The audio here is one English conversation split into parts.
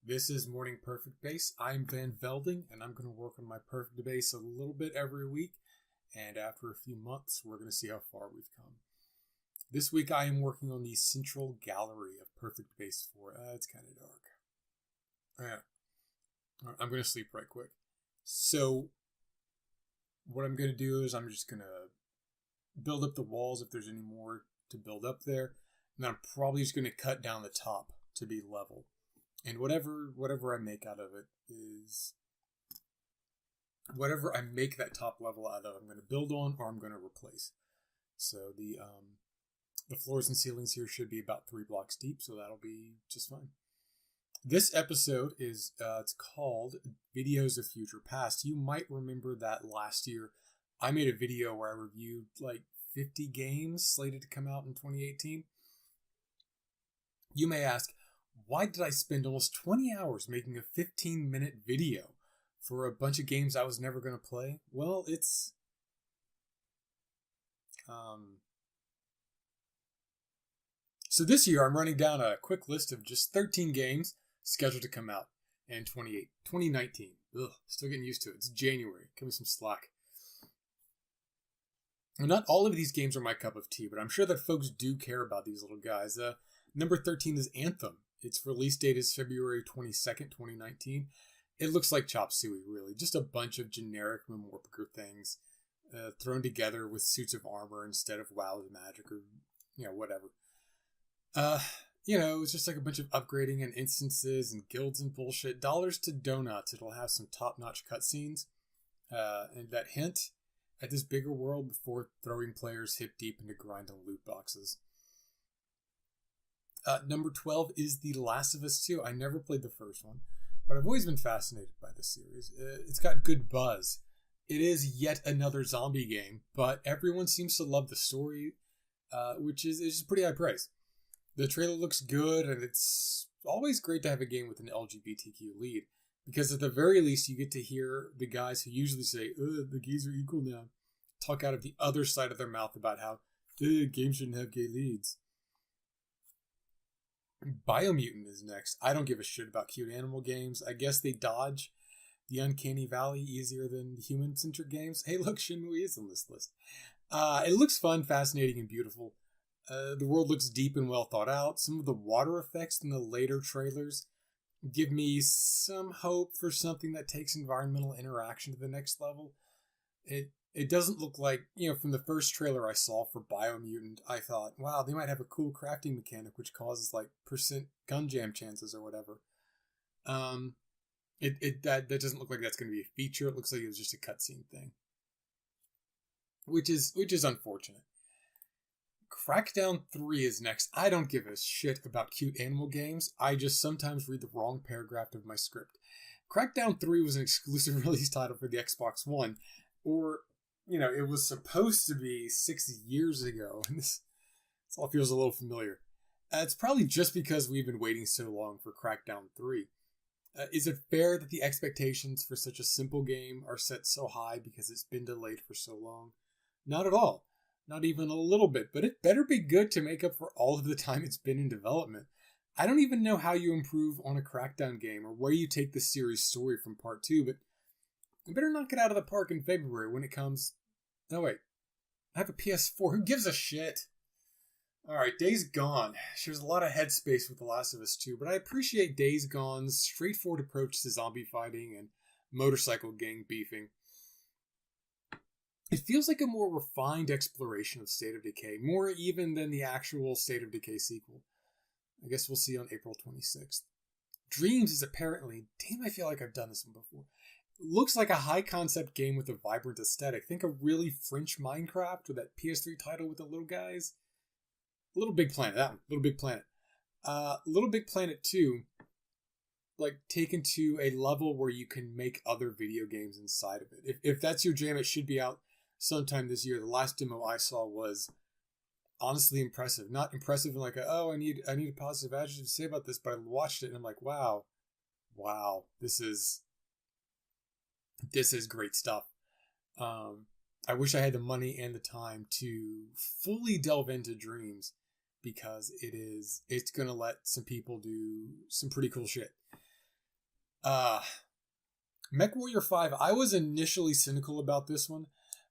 This is Morning Perfect Base. I'm Van Velding, and I'm going to work on my perfect base a little bit every week. And after a few months, we're going to see how far we've come. This week, I am working on the central gallery of Perfect Base 4. It's kind of dark. I'm going to sleep right quick. So, what I'm going to do is I'm just going to build up the walls if there's any more to build up there. And I'm probably just going to cut down the top to be level. And whatever I make out of it is whatever I make that top level out of, I'm going to build on or I'm going to replace. So the floors and ceilings here should be about 3 blocks deep, so that'll be just fine. This episode is it's called Videos of Future Past. You might remember that last year I made a video where I reviewed like 50 games slated to come out in 2018. You may ask, why did I spend almost 20 hours making a 15-minute video for a bunch of games I was never going to play? Well, it's... So this year, I'm running down a quick list of just 13 games scheduled to come out in 2019. Ugh, still getting used to it. It's January. Give me some slack. Well, not all of these games are my cup of tea, but I'm sure that folks do care about these little guys. Number 13 is Anthem. Its release date is February 22nd, 2019. It looks like chop suey, really. Just a bunch of generic Mechwarrior things thrown together with suits of armor instead of WoW's magic or, whatever. It's just like a bunch of upgrading and instances and guilds and bullshit. Dollars to donuts. It'll have some top-notch cutscenes and that hint at this bigger world before throwing players hip deep into grind and loot boxes. Number 12 is The Last of Us 2. I never played the first one, but I've always been fascinated by this series. It's got good buzz. It is yet another zombie game, but everyone seems to love the story, which is pretty high praise. The trailer looks good, and it's always great to have a game with an LGBTQ lead, because at the very least you get to hear the guys who usually say, the gays are equal now, talk out of the other side of their mouth about how games shouldn't have gay leads. Biomutant is next. I don't give a shit about cute animal games. I guess they dodge the uncanny valley easier than human-centric games. Hey, look, Shenmue is on this list. It looks fun, fascinating, and beautiful. The world looks deep and well thought out. Some of the water effects in the later trailers give me some hope for something that takes environmental interaction to the next level. It doesn't look like, from the first trailer I saw for Biomutant, I thought, wow, they might have a cool crafting mechanic which causes like % gun jam chances or whatever. That doesn't look like that's going to be a feature. It looks like it was just a cutscene thing, which is unfortunate. Crackdown 3 is next. I don't give a shit about cute animal games. I just sometimes read the wrong paragraph of my script. Crackdown 3 was an exclusive release title for the Xbox One, or it was supposed to be 6 years ago, and this all feels a little familiar. It's probably just because we've been waiting so long for Crackdown 3. Is it fair that the expectations for such a simple game are set so high because it's been delayed for so long? Not at all. Not even a little bit, but it better be good to make up for all of the time it's been in development. I don't even know how you improve on a Crackdown game or where you take the series story from part 2, but you better knock it out of the park in February when it comes... No, wait. I have a PS4. Who gives a shit? Alright, Days Gone. There's a lot of headspace with The Last of Us 2, but I appreciate Days Gone's straightforward approach to zombie fighting and motorcycle gang beefing. It feels like a more refined exploration of State of Decay, more even than the actual State of Decay sequel. I guess we'll see on April 26th. Dreams is apparently... Damn, I feel like I've done this one before. Looks like a high-concept game with a vibrant aesthetic. Think a really French Minecraft or that PS3 title with the little guys. Little Big Planet, that one. Little Big Planet. Little Big Planet 2, like, taken to a level where you can make other video games inside of it. If that's your jam, it should be out sometime this year. The last demo I saw was honestly impressive. Not impressive in like, I need a positive adjective to say about this, but I watched it and I'm like, wow, this is great stuff. I wish I had the money and the time to fully delve into Dreams, because it's going to let some people do some pretty cool shit. Uh, Mechwarrior 5, I was initially cynical about this one,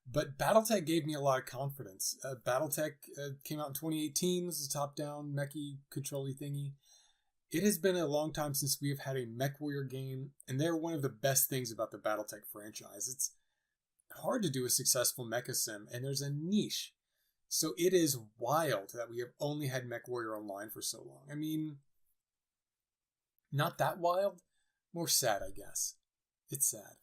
but Battletech gave me a lot of confidence. Battletech came out in 2018, was a top-down mechy control-y thingy. It has been a long time since we have had a Mechwarrior game, and they're one of the best things about the Battletech franchise. It's hard to do a successful mecha sim, and there's a niche. So it is wild that we have only had Mechwarrior Online for so long. I mean, not that wild, more sad, I guess. It's sad.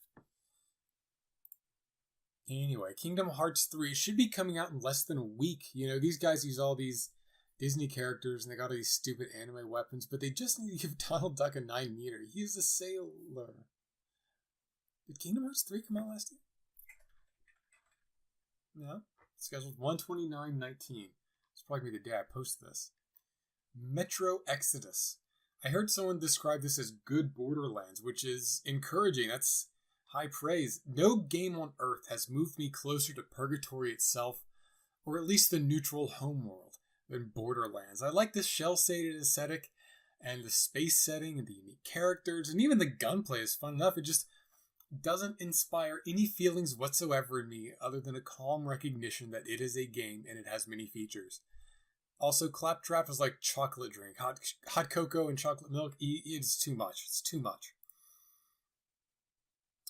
Anyway, Kingdom Hearts 3 should be coming out in less than a week. You know, these guys use all these Disney characters and they got all these stupid anime weapons, but they just need to give Donald Duck a 9-meter. He's a sailor. Did Kingdom Hearts 3 come out last year? No. It's scheduled 1/29/19. It's probably the day I post this. Metro Exodus. I heard someone describe this as good Borderlands, which is encouraging. That's high praise. No game on Earth has moved me closer to Purgatory itself, or at least the neutral homeworld, than Borderlands. I like this shell-shaded aesthetic, and the space setting, and the unique characters, and even the gunplay is fun enough. It just doesn't inspire any feelings whatsoever in me other than a calm recognition that it is a game and it has many features. Also, Claptrap is like chocolate drink. Hot cocoa and chocolate milk, it's too much. It's too much.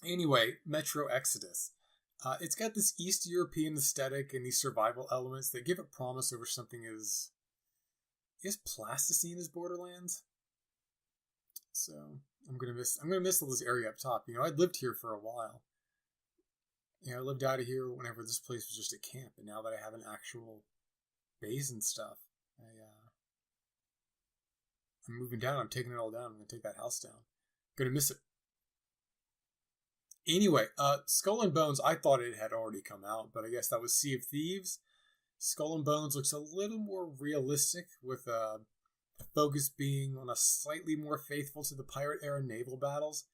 Anyway, Metro Exodus. It's got this East European aesthetic and these survival elements that give it promise over something as plasticine as Borderlands. So I'm gonna miss all this area up top. You know, I'd lived here for a while. You know, I lived out of here whenever this place was just a camp, and now that I have an actual base and stuff, I'm moving down. I'm taking it all down. I'm gonna take that house down. I'm gonna miss it. Anyway, Skull and Bones, I thought it had already come out, but I guess that was Sea of Thieves. Skull and Bones looks a little more realistic, with the focus being on a slightly more faithful to the pirate-era naval battles.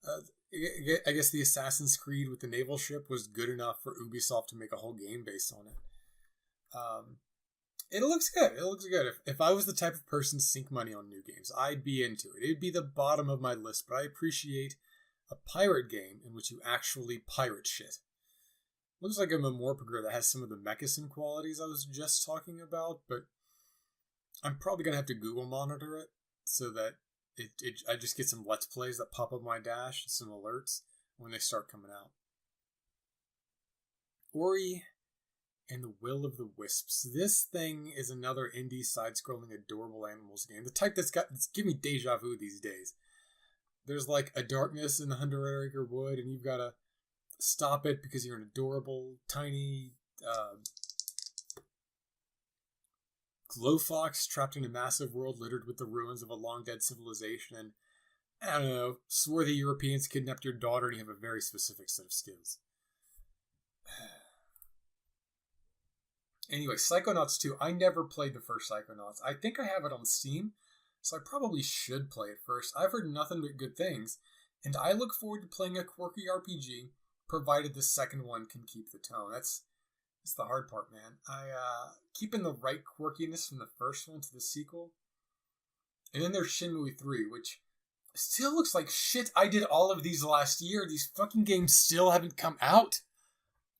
I guess the Assassin's Creed with the naval ship was good enough for Ubisoft to make a whole game based on it. It looks good. It looks good. If I was the type of person to sink money on new games, I'd be into it. It'd be the bottom of my list, but I appreciate a pirate game in which you actually pirate shit. Looks like a Mechwarrior that has some of the mecha qualities I was just talking about, but I'm probably going to have to Google monitor it so that I just get some Let's Plays that pop up my dash, some alerts when they start coming out. Ori and the Will of the Wisps. This thing is another indie side-scrolling adorable animals game. The type that's give me deja vu these days. There's like a darkness in the 100-acre wood, and you've got to stop it because you're an adorable, tiny glowfox trapped in a massive world littered with the ruins of a long-dead civilization. And, I don't know, swarthy Europeans kidnapped your daughter, and you have a very specific set of skills. Anyway, Psychonauts 2. I never played the first Psychonauts. I think I have it on Steam, so I probably should play it first. I've heard nothing but good things, and I look forward to playing a quirky RPG, provided the second one can keep the tone. That's the hard part, man. Keeping the right quirkiness from the first one to the sequel. And then there's Shenmue 3, which still looks like shit. I did all of these last year. These fucking games still haven't come out.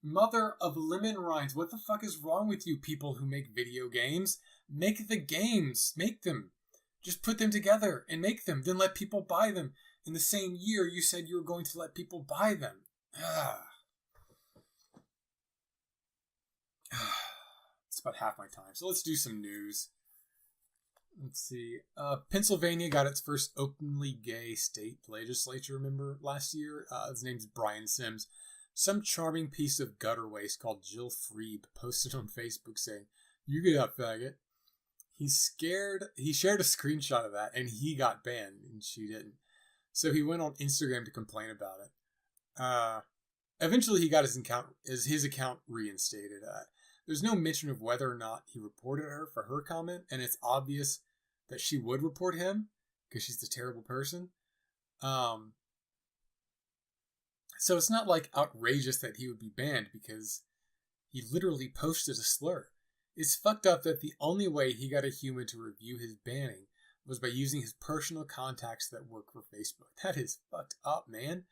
Mother of lemon rinds. What the fuck is wrong with you people who make video games? Make the games. Make them. Just put them together and make them. Then let people buy them. In the same year, you said you were going to let people buy them. It's about half my time. So let's do some news. Let's see. Pennsylvania got its first openly gay state legislature, remember, last year? His name's Brian Sims. Some charming piece of gutter waste called Jill Freeb posted on Facebook saying, "You get up, faggot." He shared a screenshot of that, and he got banned, and she didn't. So he went on Instagram to complain about it. Eventually, he got his account reinstated. There's no mention of whether or not he reported her for her comment, and it's obvious that she would report him because she's a terrible person. So it's not like outrageous that he would be banned because he literally posted a slur. It's fucked up that the only way he got a human to review his banning was by using his personal contacts that work for Facebook. That is fucked up, man.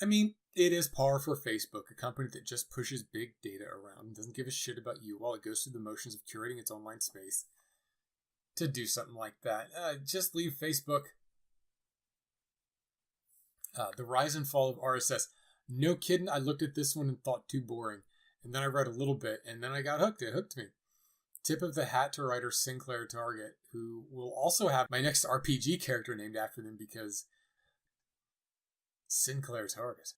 I mean, it is par for Facebook, a company that just pushes big data around and doesn't give a shit about you while it goes through the motions of curating its online space. To do something like that, just leave Facebook. The rise and fall of RSS. No kidding, I looked at this one and thought too boring. And then I read a little bit, and then I got hooked. It hooked me. Tip of the hat to writer Sinclair Target, who will also have my next RPG character named after them because Sinclair Target.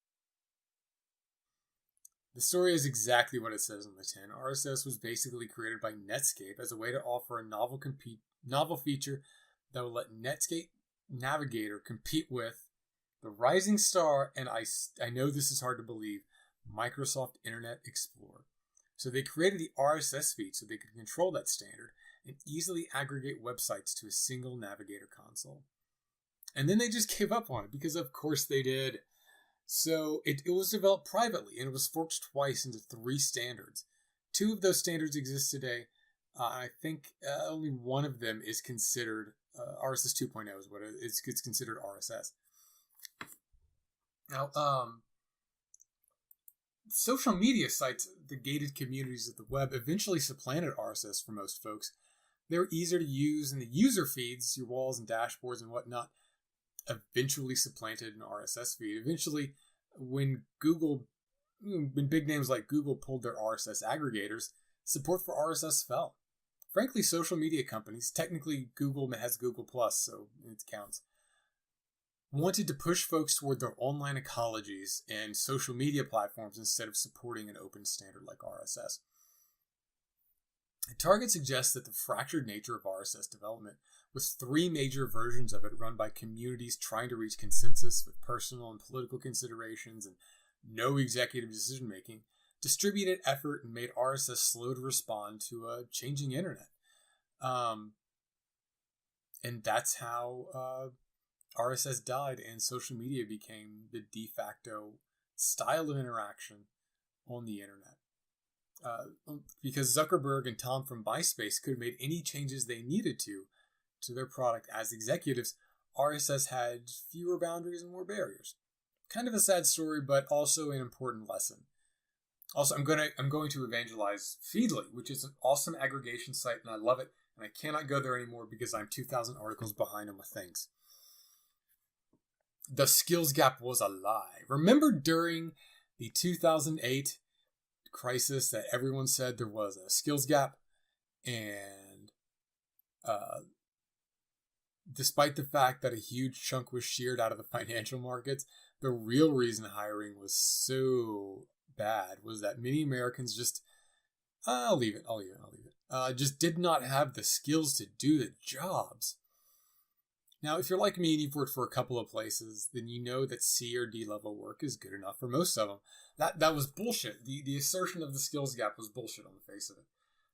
The story is exactly what it says on the tin. RSS was basically created by Netscape as a way to offer a novel feature that will let Netscape Navigator compete with the rising star, and I know this is hard to believe, Microsoft Internet Explorer. So they created the RSS feed so they could control that standard and easily aggregate websites to a single Navigator console. And then they just gave up on it because of course they did. So it was developed privately and it was forked twice into 3 standards. 2 of those standards exist today. I think only one of them is considered RSS 2.0 is what it's considered RSS. Now, social media sites, the gated communities of the web, eventually supplanted RSS for most folks. They were easier to use, and the user feeds, your walls and dashboards and whatnot, eventually supplanted an RSS feed. Eventually, when big names like Google pulled their RSS aggregators, support for RSS fell. Frankly, social media companies, technically Google has Google+, so it counts, wanted to push folks toward their online ecologies and social media platforms instead of supporting an open standard like RSS. Target suggests that the fractured nature of RSS development, with 3 major versions of it run by communities trying to reach consensus with personal and political considerations and no executive decision-making, distributed effort and made RSS slow to respond to a changing internet. And that's how RSS died and social media became the de facto style of interaction on the internet. Because Zuckerberg and Tom from MySpace could have made any changes they needed to their product as executives, RSS had fewer boundaries and more barriers. Kind of a sad story, but also an important lesson. Also, I'm going to evangelize Feedly, which is an awesome aggregation site, and I love it, and I cannot go there anymore because I'm 2,000 articles behind on my things. The skills gap was a lie. Remember during the 2008 crisis that everyone said there was a skills gap, and despite the fact that a huge chunk was sheared out of the financial markets, the real reason hiring was so bad was that many Americans just, I'll leave it, just did not have the skills to do the jobs. Now, if you're like me and you've worked for a couple of places, then you know that C or D level work is good enough for most of them. That was bullshit. The assertion of the skills gap was bullshit on the face of it.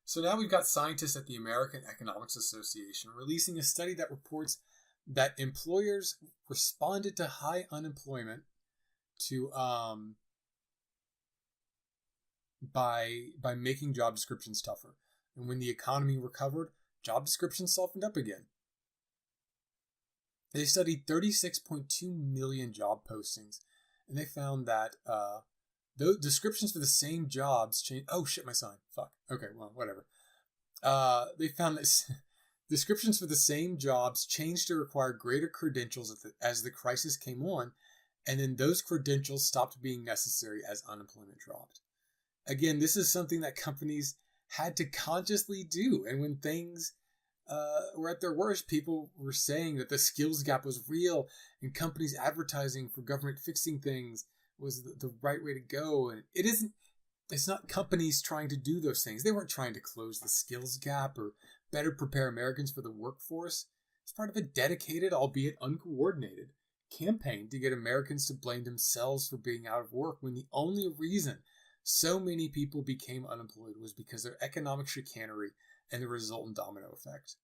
So now we've got scientists at the American Economics Association releasing a study that reports that employers responded to high unemployment to by making job descriptions tougher. And when the economy recovered, job descriptions softened up again. They studied 36.2 million job postings, and they found that the descriptions for the same jobs changed. Oh shit, my sign. Fuck. Okay, well, whatever. They found that descriptions for the same jobs changed to require greater credentials as the crisis came on, and then those credentials stopped being necessary as unemployment dropped. Again, this is something that companies had to consciously do, and when things were at their worst, people were saying that the skills gap was real, and companies advertising for government fixing things was the right way to go. And it isn't. It's not companies trying to do those things. They weren't trying to close the skills gap or better prepare Americans for the workforce. It's part of a dedicated, albeit uncoordinated, campaign to get Americans to blame themselves for being out of work when the only reason so many people became unemployed was because of economic chicanery and the resultant domino effect.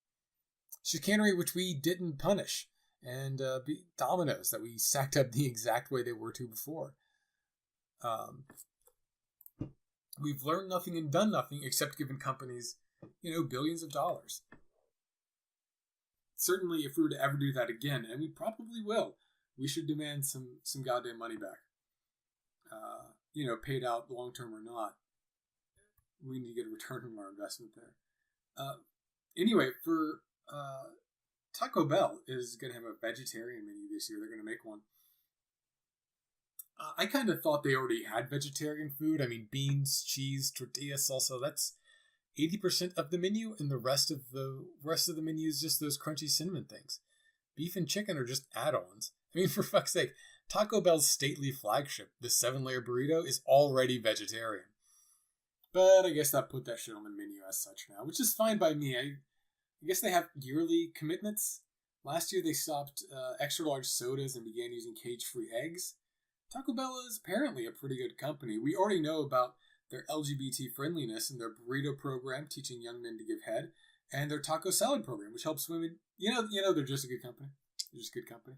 Chicanery which we didn't punish, and dominoes that we stacked up the exact way they were to before. We've learned nothing and done nothing except given companies, billions of dollars. certainly if we were to ever do that again, and we probably will, we should demand some goddamn money back. Paid out long term or not. We need to get a return on our investment there. Anyway, for Taco Bell is going to have a vegetarian menu this year. They're going to make one. I kind of thought they already had vegetarian food. I mean, beans, cheese, tortilla, salsa. That's 80% of the menu, and the rest of the menu is just those crunchy cinnamon things. Beef and chicken are just add-ons. I mean, for fuck's sake, Taco Bell's stately flagship, the 7-layer burrito, is already vegetarian. But I guess that put that shit on the menu as such now, which is fine by me. I guess they have yearly commitments. Last year they stopped extra large sodas and began using cage-free eggs. Taco Bell is apparently a pretty good company. We already know about their LGBT friendliness and their burrito program teaching young men to give head, and their taco salad program, which helps women. They're just a good company. They're just a good company.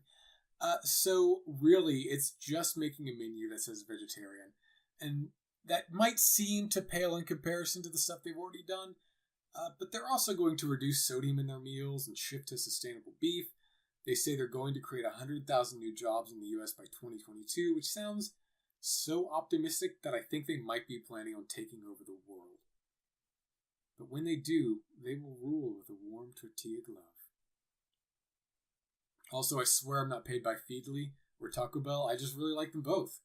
So really, it's just making a menu that says vegetarian, and that might seem to pale in comparison to the stuff they've already done. But they're also going to reduce sodium in their meals and shift to sustainable beef. They say they're going to create 100,000 new jobs in the U.S. by 2022, which sounds so optimistic that I think they might be planning on taking over the world. But when they do, they will rule with a warm tortilla glove. Also, I swear I'm not paid by Feedly or Taco Bell. I just really like them both.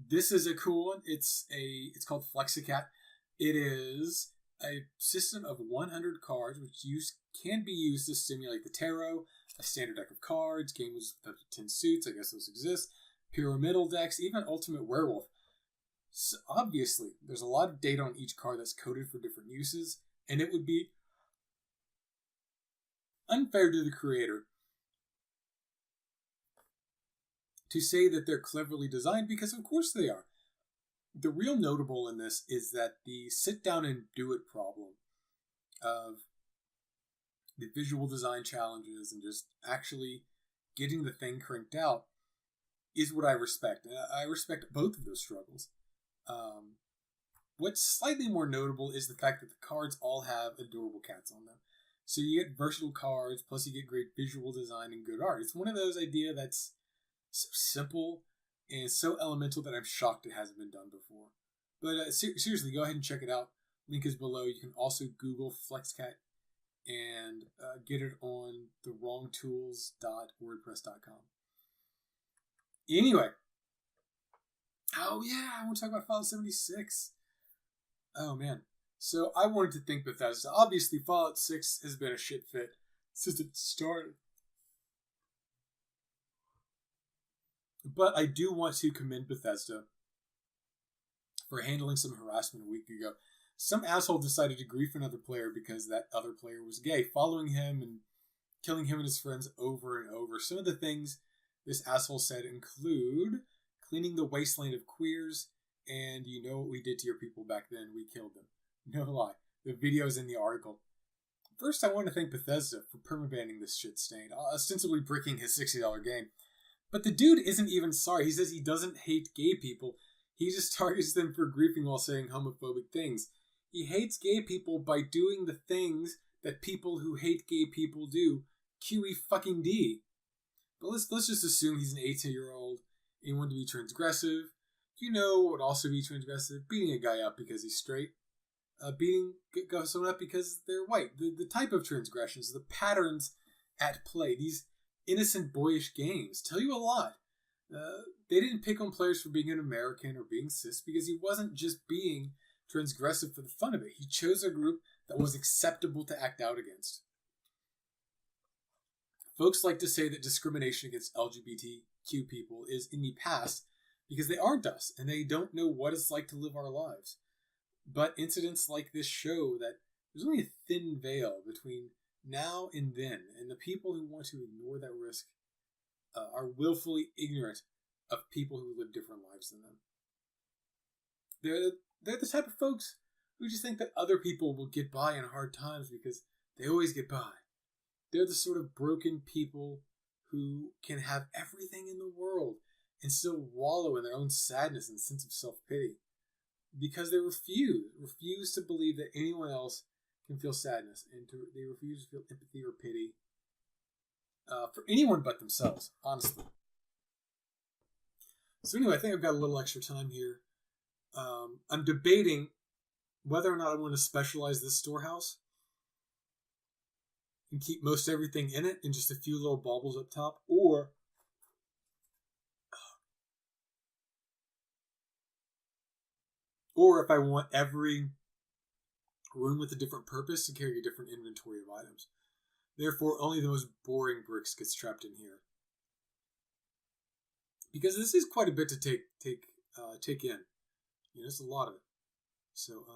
This is a cool one. It's called Flexicat. It is a system of 100 cards which can be used to simulate the tarot, a standard deck of cards, games with up to 10 suits, I guess those exist, pyramidal decks, even Ultimate Werewolf. So obviously, there's a lot of data on each card that's coded for different uses, and it would be unfair to the creator to say that they're cleverly designed, because of course they are. The real notable in this is that the sit down and do it problem of the visual design challenges and just actually getting the thing cranked out is what I respect. I respect both of those struggles. What's slightly more notable is the fact that the cards all have adorable cats on them. So you get versatile cards, plus you get great visual design and good art. It's one of those ideas that's so simple and so elemental that I'm shocked it hasn't been done before. But seriously, go ahead and check it out. Link is below. You can also Google FlexCat and get it on thewrongtools.wordpress.com. Anyway. Oh yeah, I want to talk about Fallout 76. Oh man. So I wanted to thank Bethesda. Obviously, Fallout 6 has been a shit fit since it started. But I do want to commend Bethesda for handling some harassment a week ago. Some asshole decided to grief another player because that other player was gay, following him and killing him and his friends over and over. Some of the things this asshole said include cleaning the wasteland of queers, and you know what we did to your people back then, we killed them. No lie. The video's in the article. First, I want to thank Bethesda for permabanning this shit stain, ostensibly bricking his $60 game. But the dude isn't even sorry. He says he doesn't hate gay people. He just targets them for griefing while saying homophobic things. He hates gay people by doing the things that people who hate gay people do. QE fucking D. But let's just assume he's an 18-year-old and he wanted to be transgressive. You know what would also be transgressive? Beating a guy up because he's straight. Beating someone up because they're white. The type of transgressions, the patterns at play, these innocent boyish games tell you a lot. They didn't pick on players for being an American or being cis because he wasn't just being transgressive for the fun of it. He chose a group that was acceptable to act out against. Folks like to say that discrimination against LGBTQ people is in the past because they aren't us and they don't know what it's like to live our lives. But incidents like this show that there's only a thin veil between now and then, and the people who want to ignore that risk are willfully ignorant of people who live different lives than them. They're the type of folks who just think that other people will get by in hard times because they always get by. They're the sort of broken people who can have everything in the world and still wallow in their own sadness and sense of self-pity because they refuse to believe that anyone else can feel sadness, and they refuse to feel empathy or pity for anyone but themselves, honestly. So anyway, I think I've got a little extra time here. I'm debating whether or not I want to specialize this storehouse and keep most everything in it and just a few little baubles up top, or if I want every room with a different purpose to carry a different inventory of items. Therefore, only the most boring bricks gets trapped in here. Because this is quite a bit to take in. You know, it's a lot of it. So,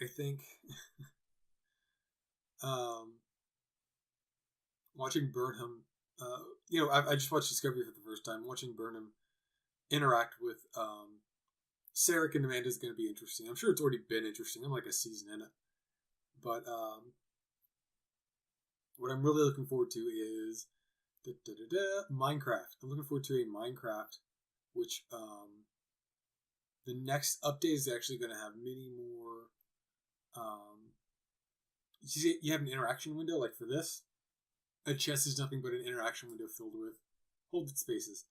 I think watching Burnham, I just watched Discovery for the first time. Watching Burnham interact with Sarek and Amanda is going to be interesting. I'm sure it's already been interesting. I'm like a season in it. But what I'm really looking forward to is Minecraft. I'm looking forward to a Minecraft, which the next update is actually going to have many more. You have an interaction window, like for this. A chest is nothing but an interaction window filled with holded spaces.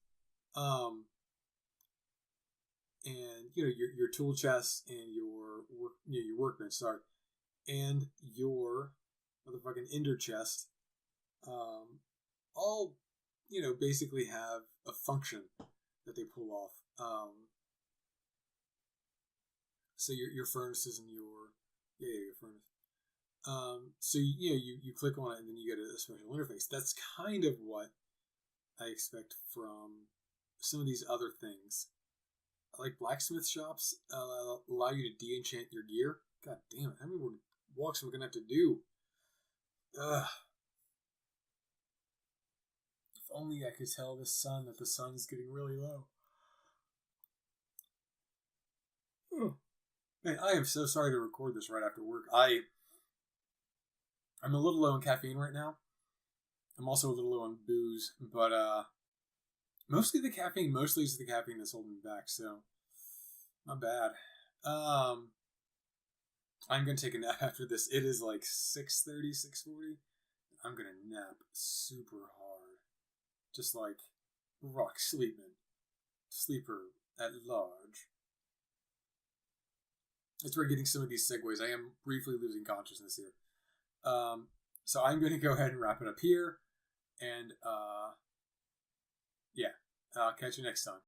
And your tool chest and your workbench, and your motherfucking ender chest, all basically have a function that they pull off. So your furnaces and your furnace. So you click on it and then you get a special interface. That's kind of what I expect from some of these other things. Like blacksmith shops allow you to de-enchant your gear. God damn it! How many more walks are we gonna have to do? Ugh. If only I could tell the sun that the sun is getting really low. Oh. Man, I am so sorry to record this right after work. I'm a little low on caffeine right now. I'm also a little low on booze, but mostly the caffeine that's holding me back, so not bad. I'm gonna take a nap after this. It is like 6:30, 6:40. I'm gonna nap super hard. Just like rock sleeping. Sleeper at large. That's where we're getting some of these segues. I am briefly losing consciousness here. So I'm going to go ahead and wrap it up here. And, I'll catch you next time.